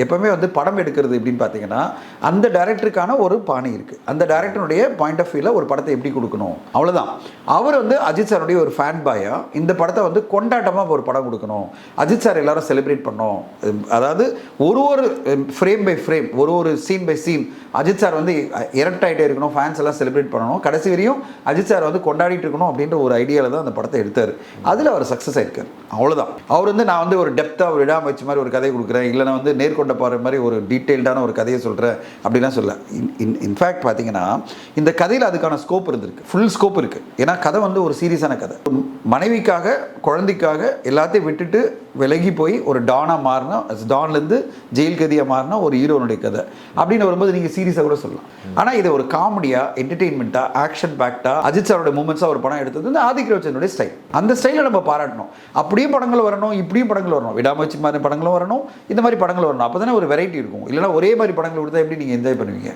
எப்பவுமே வந்து படம் எடுக்கிறது எப்படின்னு பார்த்தீங்கன்னா, அந்த டைரக்டருக்கான ஒரு பாணி இருக்குது. அந்த டைரக்டருடைய பாயிண்ட் ஆஃப் வியூவில் ஒரு படத்தை எப்படி கொடுக்கணும் அவ்வளோதான். அவர் வந்து அஜித் சாருடைய ஒரு ஃபேன் பாயா இந்த படத்தை வந்து கொண்டாட்டமாக ஒரு படம் கொடுக்கணும். அஜித் சார் எல்லாரும் செலிப்ரேட் பண்ணோம். அதாவது ஒரு ஃப்ரேம் பை ஃப்ரேம், ஒரு scene by scene Ajith sir வந்து எரக்ட் ஆகிட்டே இருக்கணும், ஃபேன்ஸ் எல்லாம் செலிப்ரேட் பண்ணணும், கடைசி வரையும் அஜித் சார் வந்து கொண்டாடிட்டு இருக்கணும் அப்படின்ற ஒரு ஐடியாவில் தான் அந்த படத்தை எடுத்தார். அதில் அவர் சக்ஸஸ் ஆயிருக்கார். அவ்வளோதான். அவர் வந்து நான் வந்து ஒரு டெப்த்தாக ஒரு விடாமச்சு மாதிரி ஒரு கதை கொடுக்குறேன், இல்லை நான் வந்து நேர்கொண்ட பாரு மாதிரி ஒரு டீட்டெயில்டான ஒரு கதையை சொல்கிறேன் அப்படிலாம் சொல்ல. இன்ஃபேக்ட் பார்த்தீங்கன்னா இந்த கதையில் அதுக்கான ஸ்கோப் இருந்திருக்கு, ஃபுல் ஸ்கோப் இருக்குது. ஏன்னா கதை வந்து ஒரு சீரியஸான கதை. மனைவிக்காக குழந்தைக்காக எல்லாத்தையும் விட்டுட்டு விலகி போய் ஒரு டானாக மாறினா, டான்லேருந்து ஜெயில் கதியாக மாறினா ஒரு ஹீரோனுடைய கதை அப்படின்னு வரும்போது நீங்கள் சீரியஸாக கூட சொல்லலாம். ஆனால் இது ஒரு காமெடியாக, என்டர்டெயின்மெண்ட்டாக, ஆக்ஷன் பேக்டாக அஜித் சாரோட மூமெண்ட்ஸாக ஒரு படம் எடுத்தது வந்து ஆதிக் ரோஷனுடைய ஸ்டைல். அந்த ஸ்டைலை நம்ம பாராட்டணும். அப்படியும் படங்கள் வரணும், இப்படியும் படங்கள் வரணும், விடாமச்சு மாதிரி படங்களும் வரணும், இந்த மாதிரி படங்கள் வரணும். அப்போ தானே ஒரு வெரைட்டி இருக்கும். இல்லைனா ஒரே மாதிரி படங்கள் கொடுத்தா எப்படி நீங்கள் என்ஜாய் பண்ணுவீங்க?